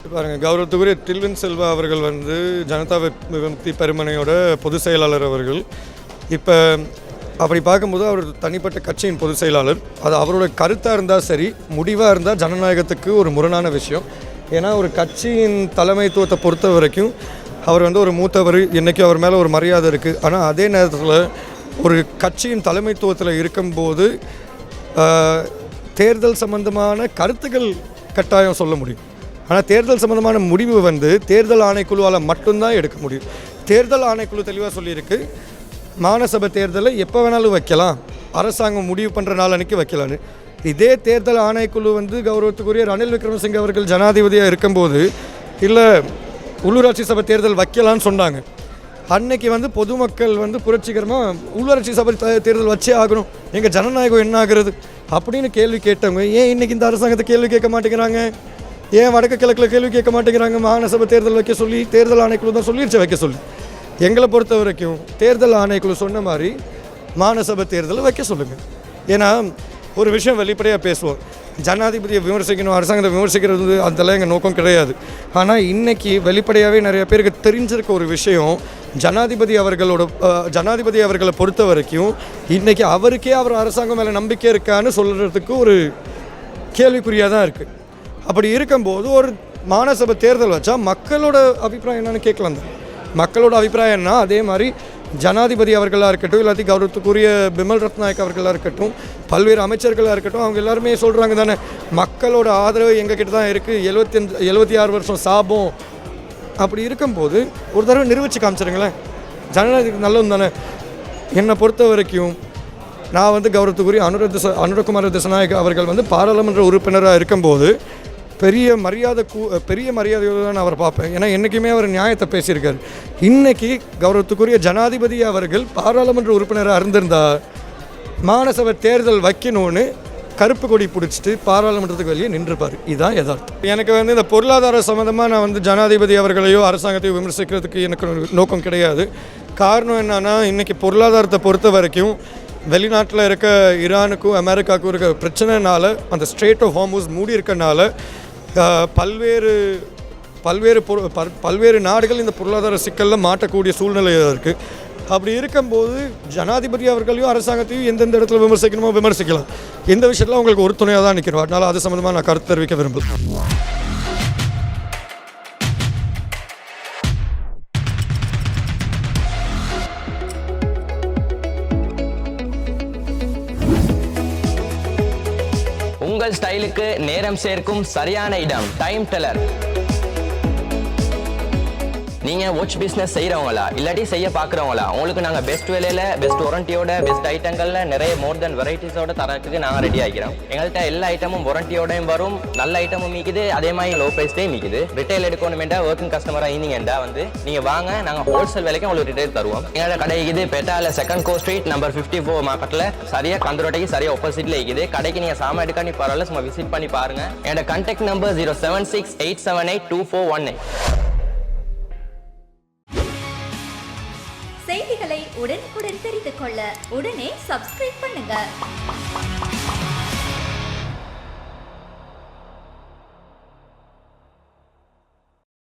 பாருங்க, கௌரவத்துக்குரிய டில்வின் செல்வா அவர்கள் வந்து ஜனதா விமுக்தி பெருமனையோட பொதுச் செயலாளர் அவர்கள். இப்போ அப்படி பார்க்கும்போது அவர் தனிப்பட்ட கட்சியின் பொதுச் செயலாளர். அது அவரோட கருத்தாக இருந்தால் சரி, முடிவாக இருந்தால் ஜனநாயகத்துக்கு ஒரு முரணான விஷயம். ஏன்னா ஒரு கட்சியின் தலைமைத்துவத்தை பொறுத்த வரைக்கும் அவர் வந்து ஒரு மூத்தவர், இன்றைக்கி அவர் மேலே ஒரு மரியாதை இருக்குது. ஆனால் அதே நேரத்தில் ஒரு கட்சியின் தலைமைத்துவத்தில் இருக்கும்போது தேர்தல் சம்பந்தமான கருத்துக்கள் கட்டாயம் சொல்ல முடியும். ஆனால் தேர்தல் சம்பந்தமான முடிவு வந்து தேர்தல் ஆணைக்குழுவால் மட்டும்தான் எடுக்க முடியும். தேர்தல் ஆணைக்குழு தெளிவாக சொல்லியிருக்கு, மாநசபை தேர்தலை எப்போ வேணாலும் வைக்கலாம், அரசாங்கம் முடிவு பண்ணுற நாள் அன்றைக்கி வைக்கலான்னு. இதே தேர்தல் ஆணைக்குழு வந்து கௌரவத்துக்குரிய ரணில் விக்ரமசிங்கே அவர்கள் ஜனாதிபதியாக இருக்கும்போது இல்லை உள்ளூராட்சி சபை தேர்தல் வைக்கலான்னு சொன்னாங்க. அன்னைக்கு வந்து பொதுமக்கள் வந்து புரட்சிகரமாக உள்ளூராட்சி சபை தேர்தல் வச்சே ஆகணும், எங்கள் ஜனநாயகம் என்ன ஆகுறது அப்படின்னு கேள்வி கேட்டவங்க ஏன் இன்றைக்கி இந்த அரசாங்கத்தை கேள்வி கேட்க மாட்டேங்கிறாங்க? ஏன் வடக்கு கிழக்கில் கேள்வி கேட்க மாட்டேங்கிறாங்க? மாநசபை தேர்தல் வைக்க சொல்லி தேர்தல் ஆணைக்குழு தான் சொல்லிடுச்சு வைக்க சொல்லி. எங்களை பொறுத்த வரைக்கும் தேர்தல் ஆணைக்குழு சொன்ன மாதிரி மாநசபை தேர்தலை வைக்க சொல்லுங்கள். ஏன்னா ஒரு விஷயம் வெளிப்படையாக பேசுவோம், ஜனாதிபதியை விமர்சிக்கணும், அரசாங்கத்தை விமர்சிக்கிறது அதெல்லாம் எங்கள் நோக்கம் கிடையாது. ஆனால் இன்றைக்கி வெளிப்படையாகவே நிறைய பேருக்கு தெரிஞ்சிருக்க ஒரு விஷயம், ஜனாதிபதி அவர்களை பொறுத்த வரைக்கும் இன்றைக்கி அவருக்கே அவர் அரசாங்கம் மேலே நம்பிக்கை இருக்கான்னு சொல்கிறதுக்கு ஒரு கேள்விக்குறியாக தான் இருக்குது. அப்படி இருக்கும்போது ஒரு மாநசபை தேர்தல் வச்சா மக்களோட அபிப்பிராயம் என்னன்னு கேட்கலாம். மக்களோட அபிப்பிராயம் என்ன, அதே மாதிரி ஜனாதிபதி அவர்களாக இருக்கட்டும், எல்லாத்தையும் கௌரவத்துக்குரிய பிமல் ரத்நாயக் அவர்களாக இருக்கட்டும், பல்வேறு அமைச்சர்களாக இருக்கட்டும், அவங்க எல்லாருமே சொல்கிறாங்க தானே, மக்களோட ஆதரவு எங்ககிட்ட தான் இருக்குது, 76 வருஷம் சாபம். அப்படி இருக்கும்போது ஒரு தடவை நிரூபித்து காமிச்சிருங்களேன், ஜனநாயகத்துக்கு நல்லது தானே. என்னை பொறுத்த வரைக்கும் நான் வந்து கௌரவத்துக்குரிய அனுரகுமார திசாநாயக் அவர்கள் வந்து பாராளுமன்ற உறுப்பினராக இருக்கும்போது பெரிய மரியாதையோடு தான் அவர் பார்ப்பேன். ஏன்னா என்றைக்குமே அவர் நியாயத்தை பேசியிருக்கார். இன்றைக்கி கௌரவத்துக்குரிய ஜனாதிபதி அவர்கள் பாராளுமன்ற உறுப்பினராக இருந்திருந்தால் மாநசபை தேர்தல் வைக்கணும்னு கருப்பு கொடி பிடிச்சிட்டு பாராளுமன்றத்துக்கு வெளியே நின்றுப்பார். இதுதான் யதார்த்தம். எனக்கு வந்து இந்த பொருளாதார சம்மந்தமாக நான் வந்து ஜனாதிபதி அவர்களையோ அரசாங்கத்தையோ விமர்சிக்கிறதுக்கு எனக்கு நோக்கம் கிடையாது. காரணம் என்னன்னா, இன்றைக்கி பொருளாதாரத்தை பொறுத்த வரைக்கும் வெளிநாட்டில் இருக்க ஈரானுக்கும் அமெரிக்காவுக்கும் இருக்க பிரச்சனைனால, அந்த ஸ்ட்ரெய்ட் ஆஃப் ஹார்முஸ் மூடி இருக்கனால பல்வேறு நாடுகள் இந்த பொருளாதார சிக்கலில் மாட்டக்கூடிய சூழ்நிலையாக இருக்குது. அப்படி இருக்கும்போது ஜனாதிபதி அவர்களையும் அரசாங்கத்தையும் எந்தெந்த இடத்துல விமர்சிக்கணுமோ விமர்சிக்கலாம். இந்த விஷயத்தில் உங்களுக்கு ஒரு துணையாக தான் நிற்கிறோம். அதனால் அது சம்மந்தமாக நான் கருத்து தெரிவிக்க விரும்புகிறேன். உங்கள் ஸ்டைலுக்கு நேரம் சேர்க்கும் சரியான இடம் டைம் டெல்லர். நீங்க வாட்ச் பிசினஸ் செய்யறவங்களா இல்லாட்டி செய்ய பாக்குறவங்களா, உங்களுக்கு நாங்க பெஸ்ட் விலையில பெஸ்ட் வாரண்டியோட பெஸ்ட் ஐட்டங்கள்ல நிறைய மோர் தென் வெரைட்டிஸோட தரத்துக்கு நாங்க ரெடி ஆகிறோம். எங்கள்கிட்ட எல்லா ஐட்டமும் வாரண்டியோடையும் வரும், நல்ல ஐட்டமும் மீக்குது, அதே மாதிரி லோ பிரைஸ்லேயும் மீக்குது. ரிட்டைல் எடுக்கணுமெண்டா ஒர்க்கிங் கஸ்டமரா இருந்தீங்கடா வந்து நீங்க வாங்க, நாங்க ஹோல்சேல் விலைக்கு உங்களுக்கு ரிட்டைல் தருவோம். எங்களோட கடை இருக்குது பெட்டால 2nd கோ ஸ்ட்ரீட் நம்பர் 54 மார்க்கெட்ல, சரியா கந்தரோட்டைக்கு சரியா ஆப்போசிட்ல இருக்குது. கடைக்கு நீங்க சாமான் எடுக்கானி பரவாயில்ல, சும்மா விசிட் பண்ணி பாருங்க. என்னோட கான்டாக்ட் நம்பர் 07687824824. செய்திகளை உடனுக்குடன் தெரிந்து கொள்ள உடனே சப்ஸ்கிரைப் பண்ணுங்க.